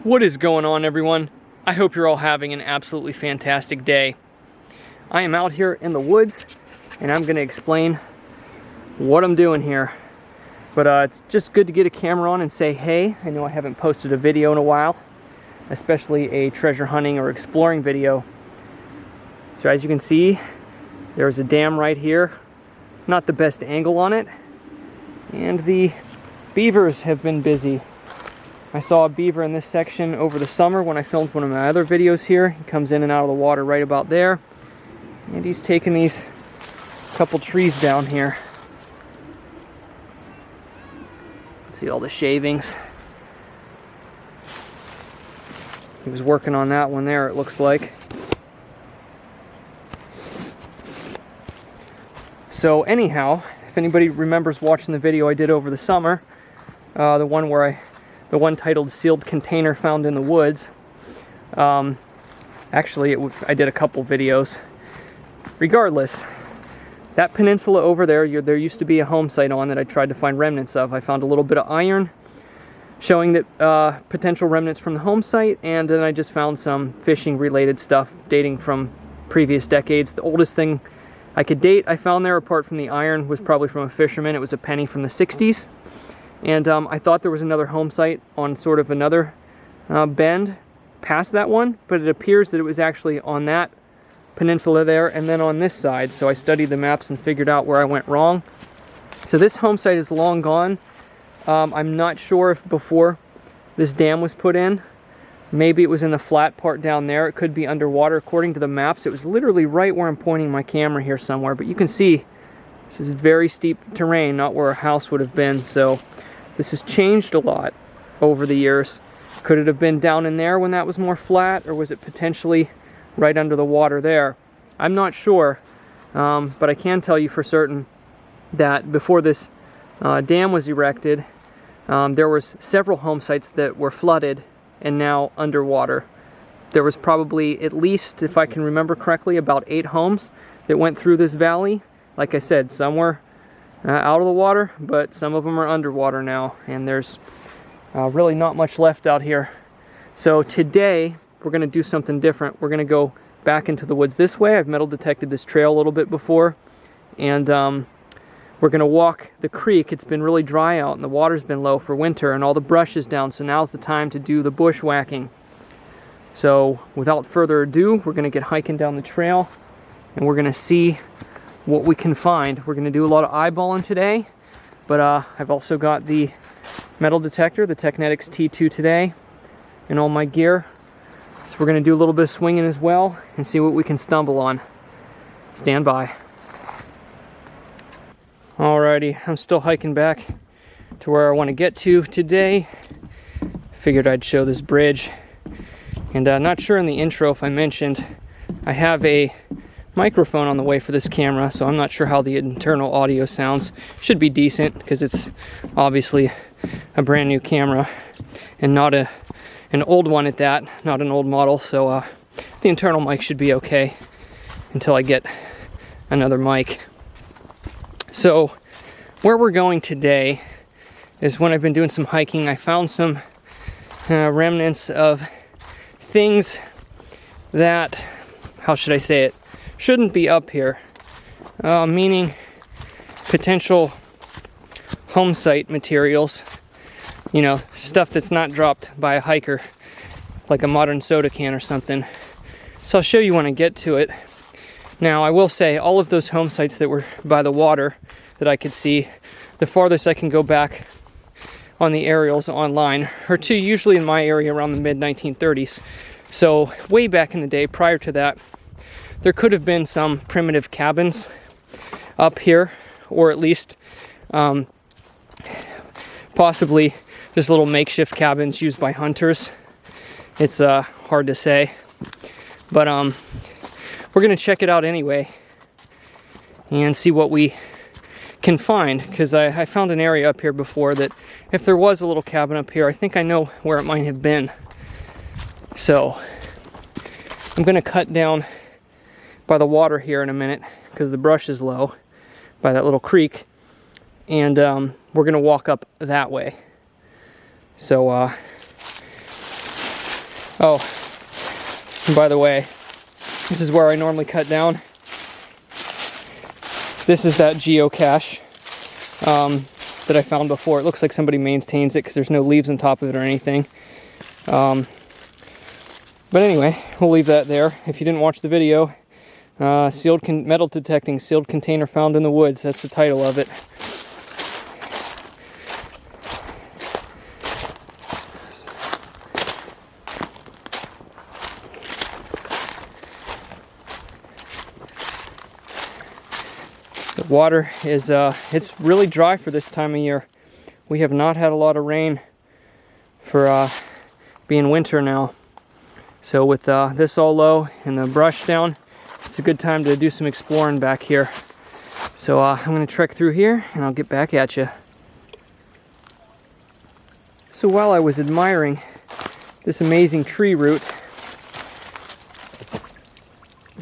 What is going on, everyone? I hope you're all having an absolutely fantastic day. I am out here in the woods and I'm going to explain what I'm doing here. But it's just good to get a camera on and say hey. I know I haven't posted a video in a while, especially a treasure hunting or exploring video. So as you can see, there's a dam right here. Not the best angle on it. And the beavers have been busy. I saw a beaver in this section over the summer when I filmed one of my other videos here. He comes in and out of the water right about there. And he's taking these couple trees down here. See all the shavings. He was working on that one there, it looks like. So anyhow, if anybody remembers watching the video I did over the summer, the one titled Sealed Container Found in the Woods. Actually, I did a couple videos. Regardless, that peninsula over there, there used to be a home site on that I tried to find remnants of. I found a little bit of iron showing that potential remnants from the home site, and then I just found some fishing related stuff dating from previous decades. The oldest thing I could date I found there, apart from the iron, was probably from a fisherman. It was a penny from the 60s. And I thought there was another home site on sort of another bend past that one, but it appears that it was actually on that peninsula there and then on this side. So I studied the maps and figured out where I went wrong. So this home site is long gone. I'm not sure if before this dam was put in, maybe it was in the flat part down there. It could be underwater. According to the maps, it was literally right where I'm pointing my camera here somewhere. But you can see this is very steep terrain, not where a house would have been. So this has changed a lot over the years. Could it have been down in there when that was more flat, or was it potentially right under the water there? I'm not sure, but I can tell you for certain that before this dam was erected, there was several home sites that were flooded and now underwater. There was probably at least, if I can remember correctly, about 8 homes that went through this valley. Like I said, some were out of the water, but some of them are underwater now, and there's really not much left out here. So today we're going to do something different. We're going to go back into the woods this way. I've metal detected this trail a little bit before, and we're going to walk the creek. It's been really dry out and the water's been low for winter and all the brush is down, so now's the time to do the bushwhacking. So without further ado, we're going to get hiking down the trail and we're going to see what we can find. We're going to do a lot of eyeballing today, but I've also got the metal detector, the Technetics T2 today, and all my gear. So we're going to do a little bit of swinging as well and see what we can stumble on. Stand by. Alrighty, I'm still hiking back to where I want to get to today. Figured I'd show this bridge. And not sure in the intro if I mentioned, I have a microphone on the way for this camera, so I'm not sure how the internal audio sounds. Should be decent because it's obviously a brand new camera and not an old one at that, not an old model, so the internal mic should be okay until I get another mic. So where we're going today is, when I've been doing some hiking, I found some remnants of things that, how should I say it, shouldn't be up here, meaning potential home site materials, you know, stuff that's not dropped by a hiker, like a modern soda can or something. So I'll show you when I get to it. Now I will say, all of those home sites that were by the water that I could see, the farthest I can go back on the aerials online are to usually in my area around the mid-1930s. So way back in the day, prior to that, there could have been some primitive cabins up here, or at least possibly just little makeshift cabins used by hunters. It's hard to say, but we're gonna check it out anyway and see what we can find, because I found an area up here before that if there was a little cabin up here, I think I know where it might have been. So I'm gonna cut down by the water here in a minute because the brush is low by that little creek, and we're gonna walk up that way. So Oh, and by the way, this is where I normally cut down. This is that geocache that I found before. It looks like somebody maintains it because there's no leaves on top of it or anything. But anyway, we'll leave that there. If you didn't watch the video, metal detecting, sealed container found in the woods. That's the title of it. The water is, it's really dry for this time of year. We have not had a lot of rain for being winter now. So with this all low and the brush down, it's a good time to do some exploring back here. So I'm going to trek through here and I'll get back at you. So while I was admiring this amazing tree root,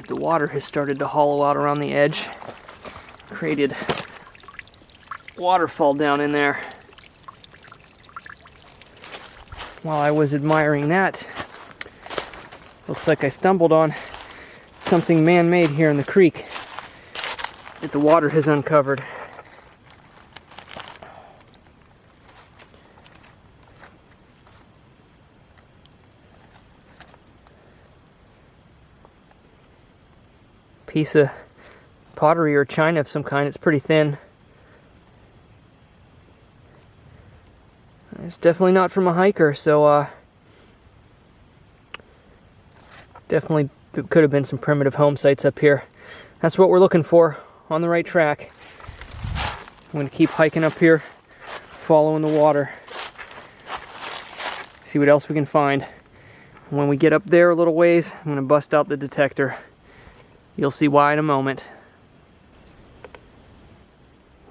the water has started to hollow out around the edge. Created waterfall down in there. While I was admiring that, looks like I stumbled on something man-made here in the creek that the water has uncovered. Piece of pottery or china of some kind. It's pretty thin. It's definitely not from a hiker, so definitely could have been some primitive home sites up here. That's what we're looking for, on the right track. I'm going to keep hiking up here, following the water, see what else we can find. And when we get up there a little ways, I'm going to bust out the detector. You'll see why in a moment.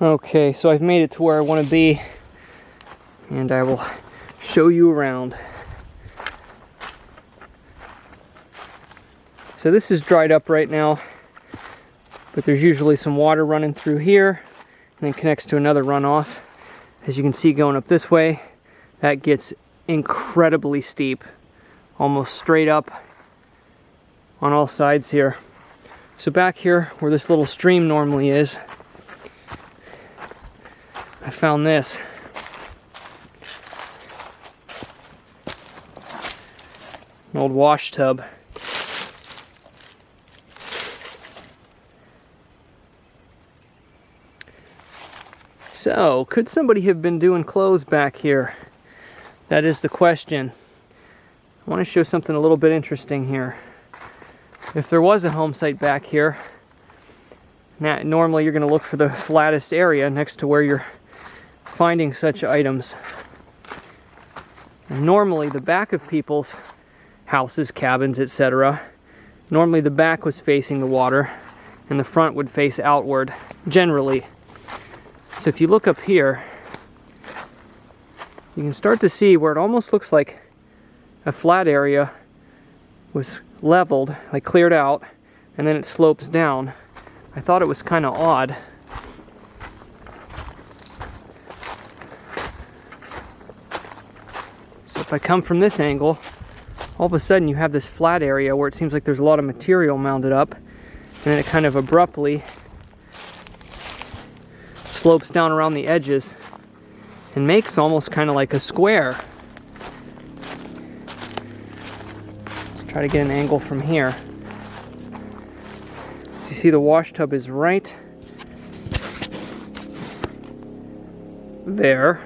Okay, so I've made it to where I want to be, and I will show you around. So this is dried up right now, but there's usually some water running through here and then connects to another runoff. As you can see going up this way, that gets incredibly steep, almost straight up on all sides here. So back here where this little stream normally is, I found this. An old wash tub. So, could somebody have been doing clothes back here? That is the question. I want to show something a little bit interesting here. If there was a home site back here, normally you're going to look for the flattest area next to where you're finding such items. And normally the back of people's houses, cabins, etc., normally the back was facing the water and the front would face outward, generally. So if you look up here, you can start to see where it almost looks like a flat area was leveled, like cleared out, and then it slopes down. I thought it was kind of odd. So if I come from this angle, all of a sudden you have this flat area where it seems like there's a lot of material mounded up, and then it kind of abruptly slopes down around the edges and makes almost kind of like a square. Let's try to get an angle from here. So you see the wash tub is right there.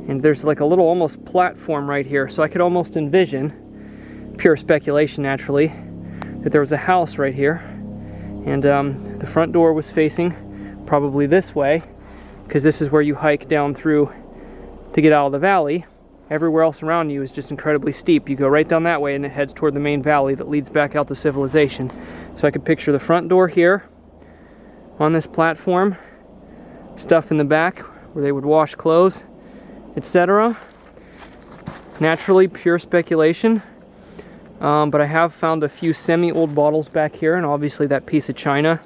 And there's like a little almost platform right here. So I could almost envision, pure speculation naturally, that there was a house right here. And the front door was facing probably this way, because this is where you hike down through to get out of the valley. Everywhere else around you is just incredibly steep. You go right down that way and it heads toward the main valley that leads back out to civilization. So I could picture the front door here on this platform, stuff in the back where they would wash clothes, etc. Naturally, pure speculation. But I have found a few semi-old bottles back here, and obviously that piece of china.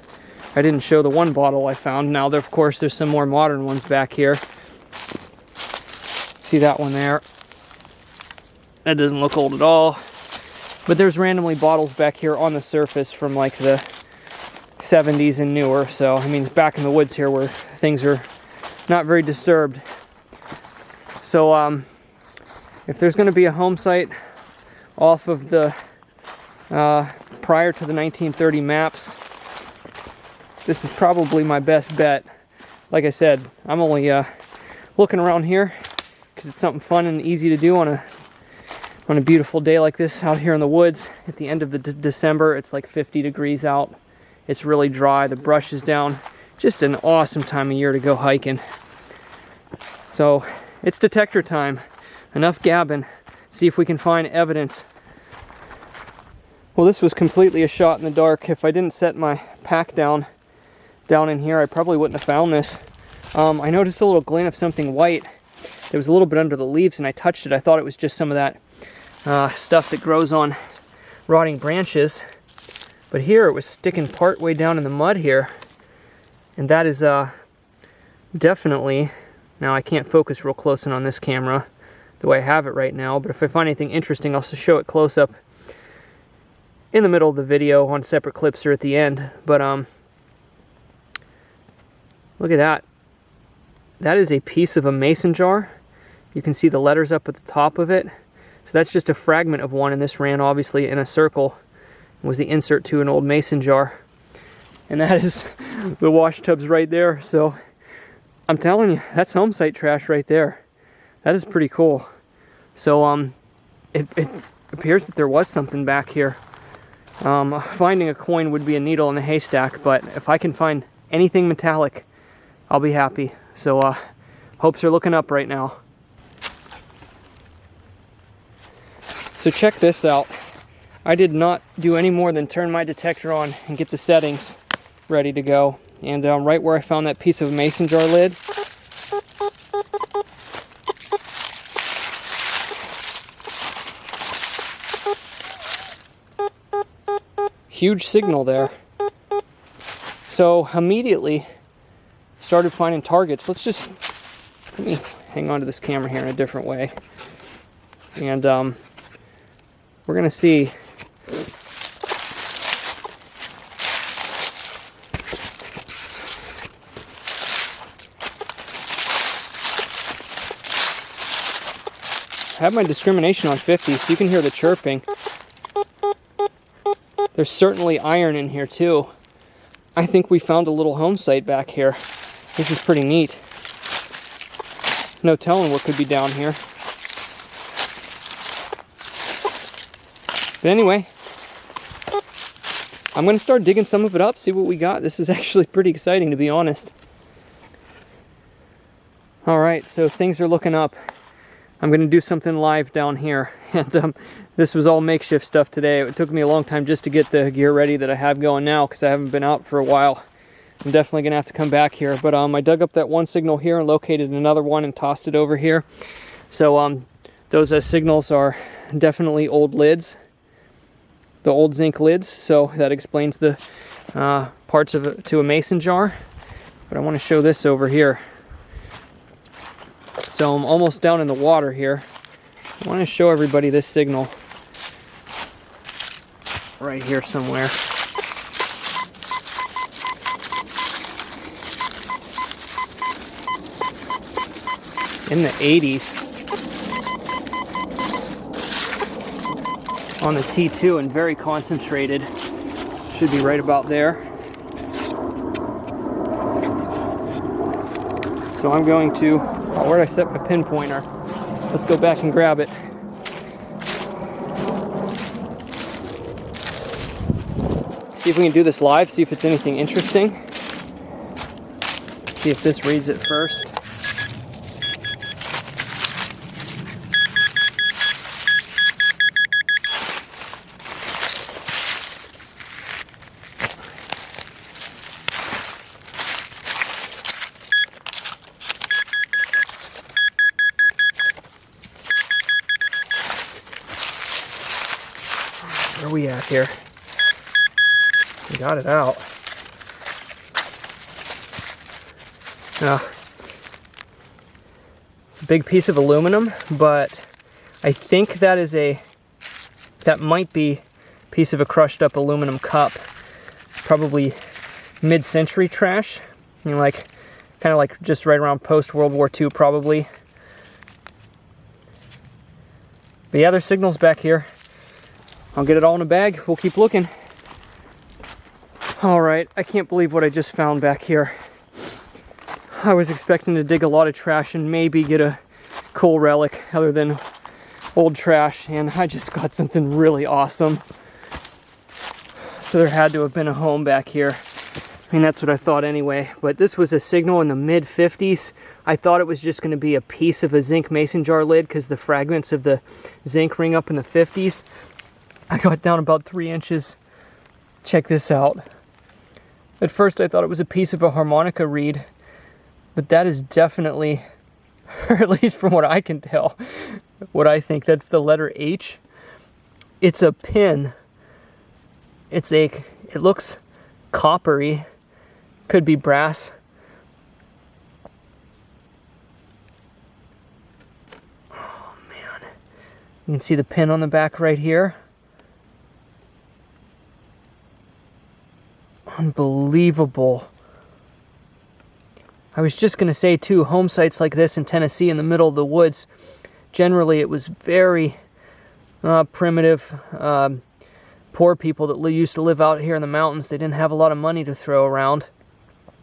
I didn't show the one bottle I found. Now, of course, there's some more modern ones back here. See that one there? That doesn't look old at all. But there's randomly bottles back here on the surface from like the 70s and newer. So, I mean, back in the woods here where things are not very disturbed. So, if there's going to be a home site off of the prior to the 1930 maps, this is probably my best bet. Like I said, I'm only looking around here because it's something fun and easy to do on a beautiful day like this out here in the woods. At the end of the December, it's like 50 degrees out. It's really dry. The brush is down. Just an awesome time of year to go hiking. So it's detector time. Enough gabbing. See if we can find evidence. Well, this was completely a shot in the dark. If I didn't set my pack down in here, I probably wouldn't have found this. I noticed a little glint of something white. It was a little bit under the leaves, and I touched it. I thought it was just some of that stuff that grows on rotting branches. But here it was sticking part way down in the mud here. And that is definitely, now I can't focus real close in on this camera the way I have it right now, but if I find anything interesting, I'll show it close up in the middle of the video on separate clips or at the end. But look at that. That is a piece of a mason jar. You can see the letters up at the top of it. So that's just a fragment of one, and this ran obviously in a circle. It was the insert to an old mason jar. And that is the wash tubs right there. So I'm telling you, that's home site trash right there. That is pretty cool. So it appears that there was something back here. Finding a coin would be a needle in a haystack, but if I can find anything metallic, I'll be happy. So hopes are looking up right now. So check this out. I did not do any more than turn my detector on and get the settings ready to go. And right where I found that piece of mason jar lid, huge signal there. So immediately started finding targets. Let me hang on to this camera here in a different way. And we're gonna see I have my discrimination on 50, so you can hear the chirping. There's certainly iron in here too. I think we found a little home site back here. This is pretty neat. No telling what could be down here. But anyway, I'm going to start digging some of it up, see what we got. This is actually pretty exciting, to be honest. Alright, so things are looking up. I'm going to do something live down here. And this was all makeshift stuff today. It took me a long time just to get the gear ready that I have going now, because I haven't been out for a while. I'm definitely going to have to come back here. But I dug up that one signal here and located another one and tossed it over here. So those signals are definitely old lids. The old zinc lids. So that explains the parts of it to a mason jar. But I want to show this over here. So I'm almost down in the water here. I want to show everybody this signal right here somewhere. In the 80s on the T2 and very concentrated. Should be right about there. So I'm going to, where did I set my pinpointer? Let's go back and grab it. See if we can do this live, see if it's anything interesting. See if this reads it first. Where are we at here? We got it out. It's a big piece of aluminum, but I think that is that might be a piece of a crushed up aluminum cup. Probably mid-century trash. You know, like, kind of like just right around post-World War II probably. But yeah, there's signals back here. I'll get it all in a bag. We'll keep looking. Alright, I can't believe what I just found back here. I was expecting to dig a lot of trash and maybe get a cool relic other than old trash, and I just got something really awesome. So there had to have been a home back here. I mean, that's what I thought anyway. But this was a signal in the mid-50s. I thought it was just going to be a piece of a zinc mason jar lid because the fragments of the zinc ring up in the 50s. I got down about 3 inches. Check this out. At first I thought it was a piece of a harmonica reed, but that is definitely, or at least from what I can tell, what I think, that's the letter H. It's a pin. It looks coppery, could be brass. Oh man, you can see the pin on the back right here. Unbelievable. I was just going to say too, home sites like this in Tennessee in the middle of the woods, generally it was very primitive, poor people that used to live out here in the mountains. They didn't have a lot of money to throw around.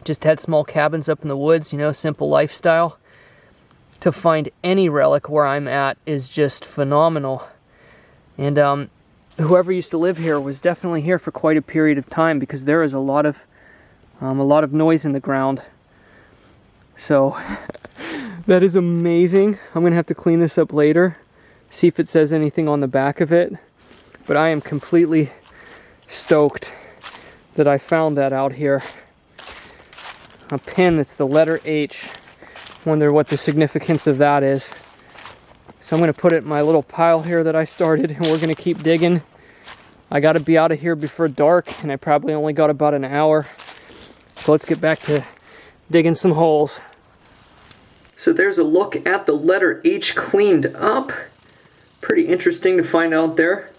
Just had small cabins up in the woods, you know, simple lifestyle. To find any relic where I'm at is just phenomenal. And whoever used to live here was definitely here for quite a period of time, because there is a lot of noise in the ground. So that is amazing. I'm gonna have to clean this up later, see if it says anything on the back of it. But I am completely stoked that I found that out here. A pin that's the letter H. Wonder what the significance of that is. So I'm going to put it in my little pile here that I started, and we're going to keep digging. I got to be out of here before dark, and I probably only got about an hour. So let's get back to digging some holes. So there's a look at the letter H cleaned up. Pretty interesting to find out there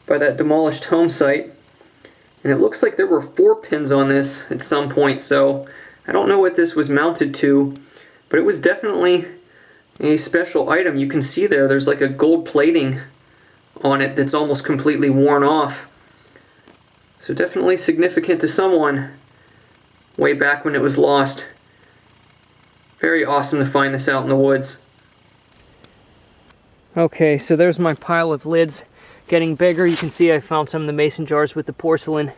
by that demolished home site. And it looks like there were 4 pins on this at some point, so I don't know what this was mounted to, but it was definitely a special item. You can see there's like a gold plating on it that's almost completely worn off. So definitely significant to someone way back when it was lost. Very awesome to find this out in the woods. Okay, so there's my pile of lids getting bigger. You can see I found some of the mason jars with the porcelain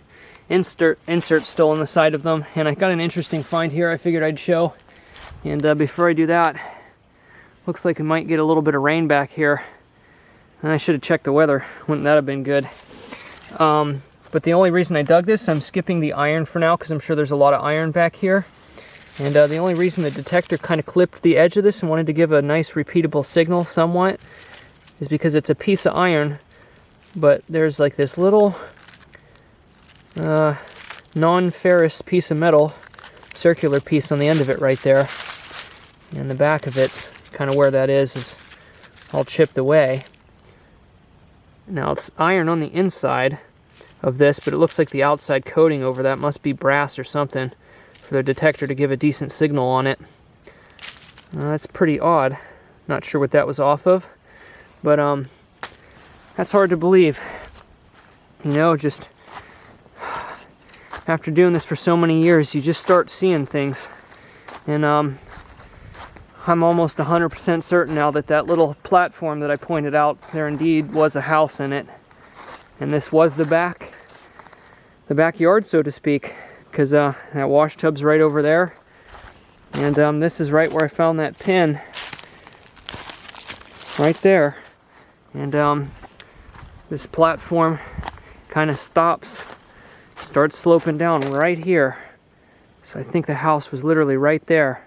inserts still on the side of them, and I got an interesting find here I figured I'd show. And before I do that, looks like it might get a little bit of rain back here. And I should have checked the weather. Wouldn't that have been good? But the only reason I dug this, I'm skipping the iron for now because I'm sure there's a lot of iron back here. And the only reason the detector kind of clipped the edge of this and wanted to give a nice repeatable signal somewhat is because it's a piece of iron, but there's like this little non-ferrous piece of metal, circular piece on the end of it right there. And the back of it's kind of where that is all chipped away. Now it's iron on the inside of this, but it looks like the outside coating over that must be brass or something for the detector to give a decent signal on it. That's pretty odd. Not sure what that was off of, but that's hard to believe. You know, just after doing this for so many years, you just start seeing things. And I'm almost 100% certain now that that little platform that I pointed out, there indeed was a house in it. And this was the backyard, so to speak, because that wash tub's right over there. And this is right where I found that pin. Right there. And this platform kind of starts sloping down right here. So I think the house was literally right there.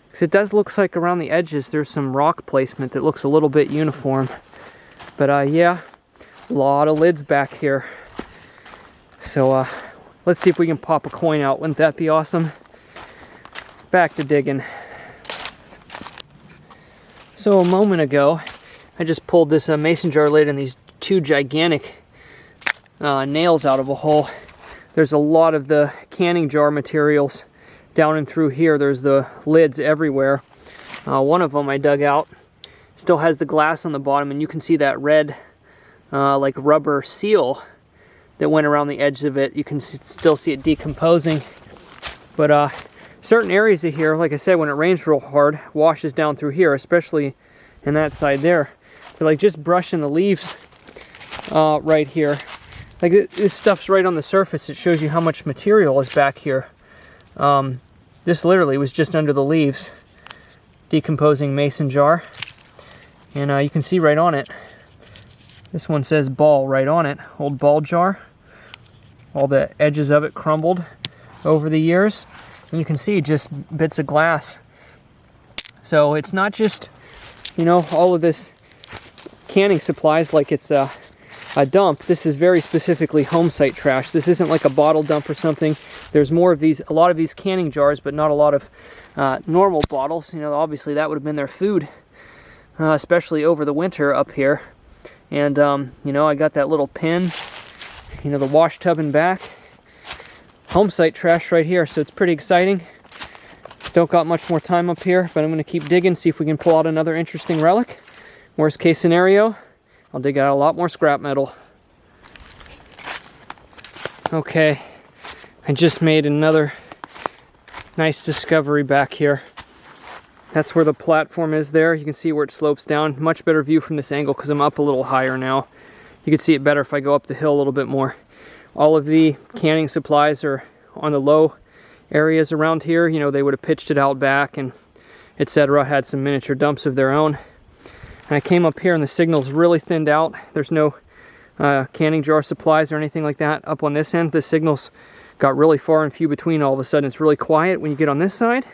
Because it does look like around the edges there's some rock placement that looks a little bit uniform. But yeah, a lot of lids back here. So let's see if we can pop a coin out. Wouldn't that be awesome? Back to digging. So a moment ago, I just pulled this mason jar lid and these two gigantic nails out of a hole. There's a lot of the canning jar materials down and through here. There's the lids everywhere. One of them I dug out still has the glass on the bottom, and you can see that red like rubber seal that went around the edge of it. You can still see it decomposing. But certain areas of here, like I said, when it rains real hard, washes down through here, especially in that side there. So like just brushing the leaves right here. Like this stuff's right on the surface. It shows you how much material is back here. This literally was just under the leaves. Decomposing mason jar. And you can see right on it. This one says ball right on it. Old ball jar. All the edges of it crumbled over the years. And you can see just bits of glass. So it's not just, you know, all of this canning supplies like it's a dump. This is very specifically home site trash. This isn't like a bottle dump or something. There's more of these, a lot of these canning jars, but not a lot of normal bottles. You know, obviously that would have been their food, especially over the winter up here. And you know, I got that little pin, you know, the wash tub in back. Home site trash right here, so it's pretty exciting. Don't got much more time up here, but I'm going to keep digging, see if we can pull out another interesting relic. Worst case scenario, I'll dig out a lot more scrap metal. Okay, I just made another nice discovery back here. That's where the platform is there. You can see where it slopes down. Much better view from this angle because I'm up a little higher now. You can see it better if I go up the hill a little bit more. All of the canning supplies are on the low areas around here. You know, they would have pitched it out back and etc. Had some miniature dumps of their own. And I came up here and the signal's really thinned out. There's no canning jar supplies or anything like that up on this end. The signal's got really far and few between. All of a sudden it's really quiet when you get on this side,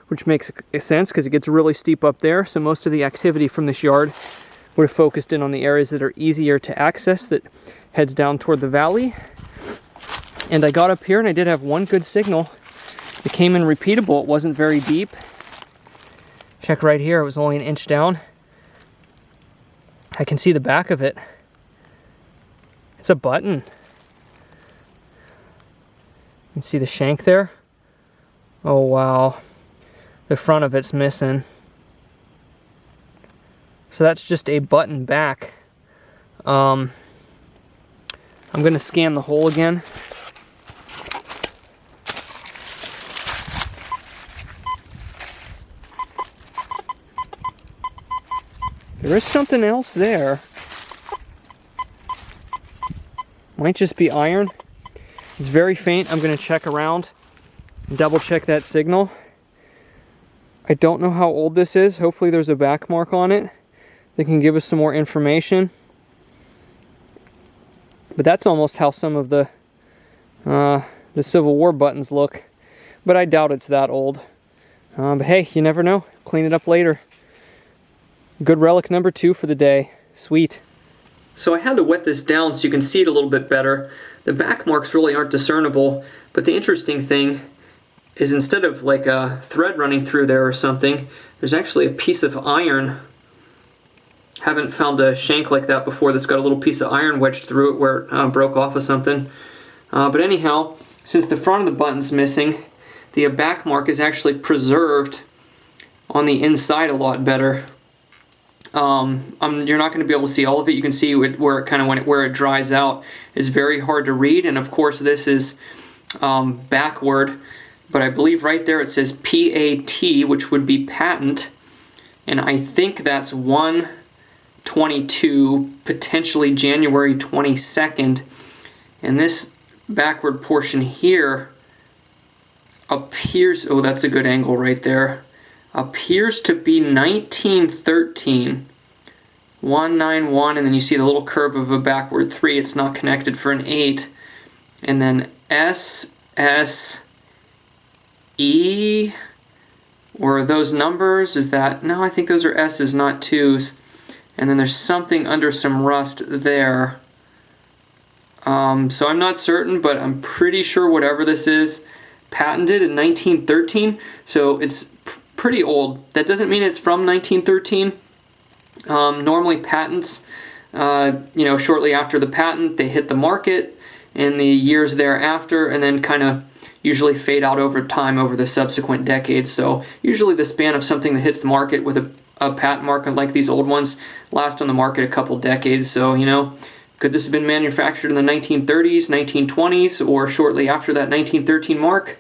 which makes sense because it gets really steep up there. So most of the activity from this yard would have focused in on the areas that are easier to access, that heads down toward the valley. And I got up here and I did have one good signal. It came in repeatable. It wasn't very deep. Check right here, it was only an inch down. I can see the back of it. It's a button. You can see the shank there. Oh wow. The front of it's missing. So that's just a button back. I'm going to scan the hole again. There is something else there. Might just be iron. It's very faint. I'm going to check around and double check that signal. I don't know how old this is. Hopefully there's a back mark on it that can give us some more information. But that's almost how some of the Civil War buttons look. But I doubt it's that old. But hey, you never know. Clean it up later. Good relic number 2 for the day. Sweet. So I had to wet this down so you can see it a little bit better. The back marks really aren't discernible, but the interesting thing is instead of like a thread running through there or something, there's actually a piece of iron. Haven't found a shank like that before that's got a little piece of iron wedged through it where it broke off of something. But anyhow, since the front of the button's missing, the back mark is actually preserved on the inside a lot better. You're not going to be able to see all of it. You can see where it kind of where it dries out is very hard to read, and of course this is backward. But I believe right there it says PAT, which would be patent, and I think that's 1/22, potentially January 22nd. And this backward portion here appears, oh, that's a good angle right there, appears to be 1913. 191, and then you see the little curve of a backward 3. It's not connected for an 8. And then SSE, or those numbers, is that, no, I think those are S's, not 2's. And then there's something under some rust there. So I'm not certain, but I'm pretty sure whatever this is, patented in 1913, so it's pretty old. That doesn't mean it's from 1913. Normally patents, shortly after the patent, they hit the market in the years thereafter, and then kind of usually fade out over time over the subsequent decades. So usually the span of something that hits the market with a patent market like these old ones last on the market a couple decades. So, could this have been manufactured in the 1930s, 1920s, or shortly after that 1913 mark?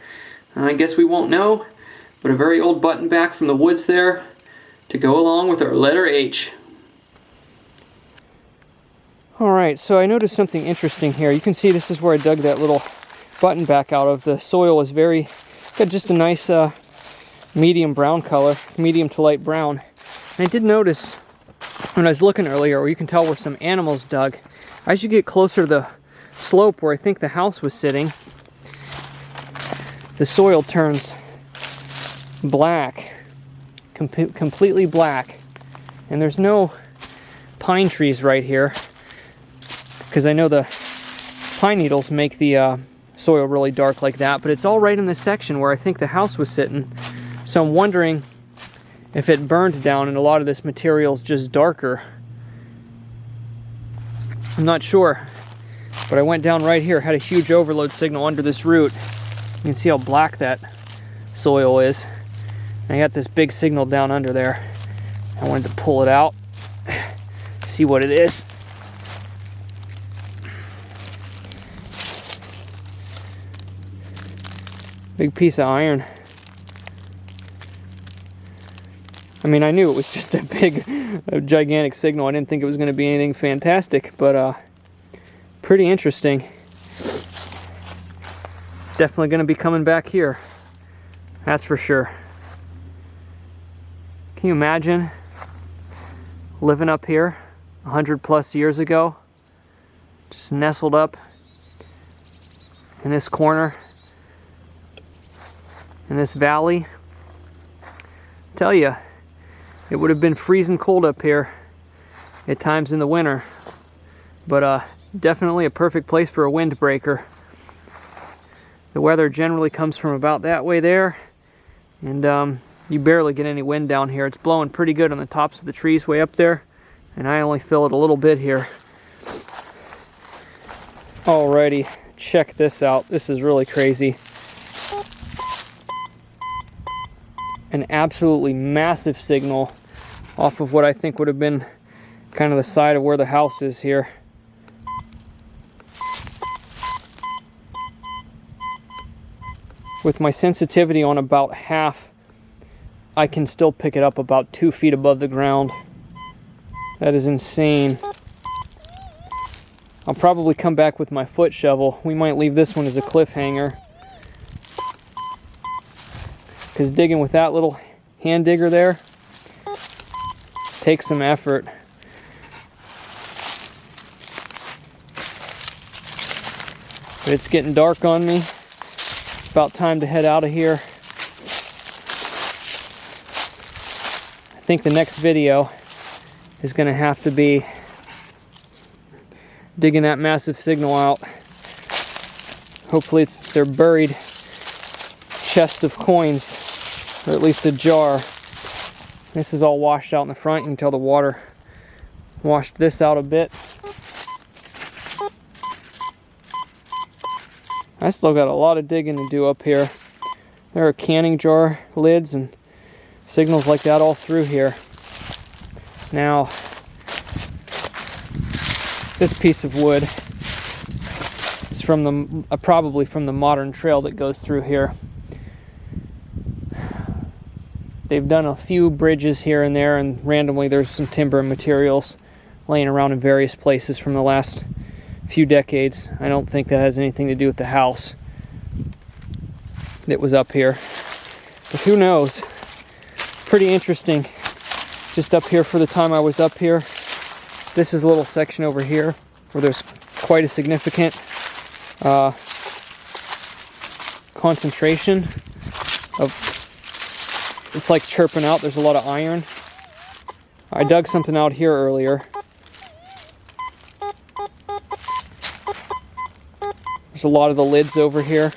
I guess we won't know, but a very old button back from the woods there to go along with our letter H. Alright, so I noticed something interesting here. You can see this is where I dug that little button back out of. The soil is got just a nice medium brown color, medium to light brown. And I did notice when I was looking earlier, where you can tell where some animals dug, as you get closer to the slope where I think the house was sitting, the soil turns black, completely black. And there's no pine trees right here, because I know the pine needles make the soil really dark like that, but it's all right in this section where I think the house was sitting. So I'm wondering if it burned down and a lot of this material is just darker. I'm not sure, but I went down right here, had a huge overload signal under this root. You can see how black that soil is. And I got this big signal down under there. I wanted to pull it out, see what it is. Big piece of iron. I mean, I knew it was just a gigantic signal. I didn't think it was going to be anything fantastic, but pretty interesting. Definitely going to be coming back here. That's for sure. Can you imagine living up here 100+ years ago? Just nestled up in this corner, in this valley. Tell you, it would have been freezing cold up here at times in the winter, but definitely a perfect place for a windbreaker. The weather generally comes from about that way there, and you barely get any wind down here. It's blowing pretty good on the tops of the trees way up there, and I only feel it a little bit here. Alrighty, check this out. This is really crazy. An absolutely massive signal off of what I think would have been kind of the side of where the house is here. With my sensitivity on about half, I can still pick it up about 2 feet above the ground. That is insane. I'll probably come back with my foot shovel. We might leave this one as a cliffhanger, because digging with that little hand digger there takes some effort. But it's getting dark on me. It's about time to head out of here. I think the next video is going to have to be digging that massive signal out. Hopefully it's their buried chest of coins, or at least a jar. This is all washed out in the front. You can tell the water washed this out a bit. I still got a lot of digging to do up here. There are canning jar lids and signals like that all through here. Now, this piece of wood is from the probably from the modern trail that goes through here. They've done a few bridges here and there, and randomly there's some timber materials laying around in various places from the last few decades. I don't think that has anything to do with the house that was up here, but who knows. Pretty interesting. Just up here for the time I was up here. This is a little section over here where there's quite a significant concentration of, it's like chirping out. There's a lot of iron. I dug something out here earlier. There's a lot of the lids over here.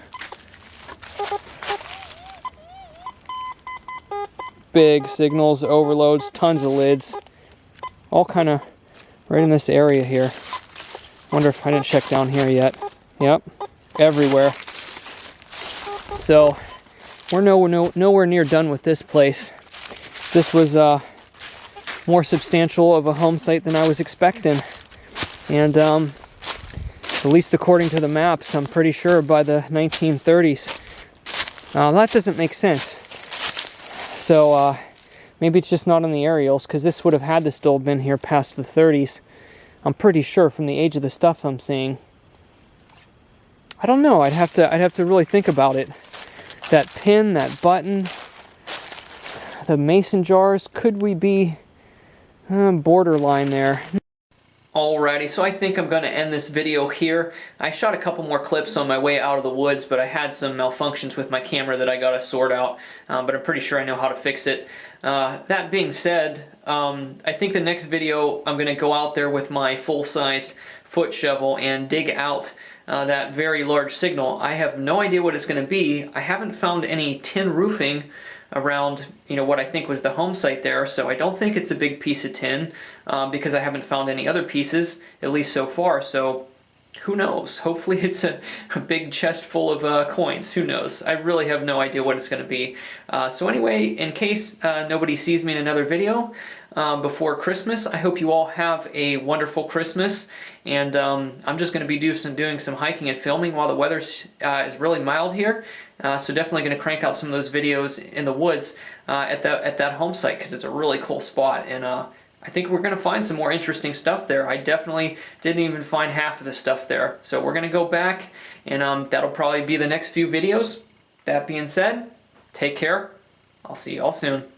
Big signals, overloads, tons of lids. all kind of right in this area here. Wonder if I didn't check down here yet. Yep, everywhere. So we're nowhere near done with this place. This was more substantial of a home site than I was expecting. And at least according to the maps, I'm pretty sure by the 1930s. That doesn't make sense. So maybe it's just not on the aerials, because this would have had to still have been here past the 30s. I'm pretty sure from the age of the stuff I'm seeing. I don't know. I'd have to really think about it. That pin, that button, the mason jars. Could we be borderline there? Alrighty, so I think I'm going to end this video here. I shot a couple more clips on my way out of the woods, but I had some malfunctions with my camera that I got to sort out, but I'm pretty sure I know how to fix it. That being said, I think the next video I'm going to go out there with my full-sized foot shovel and dig out that very large signal. I have no idea what it's going to be. I haven't found any tin roofing around, you know, what I think was the home site there, so I don't think it's a big piece of tin because I haven't found any other pieces, at least so far, so who knows? Hopefully it's a big chest full of coins. Who knows? I really have no idea what it's going to be. So anyway, in case nobody sees me in another video before Christmas, I hope you all have a wonderful Christmas. And I'm just going to be doing some hiking and filming while the weather is really mild here. So definitely going to crank out some of those videos in the woods at that home site, because it's a really cool spot. And I think we're going to find some more interesting stuff there. I definitely didn't even find half of the stuff there. So we're going to go back, and that'll probably be the next few videos. That being said, take care. I'll see you all soon.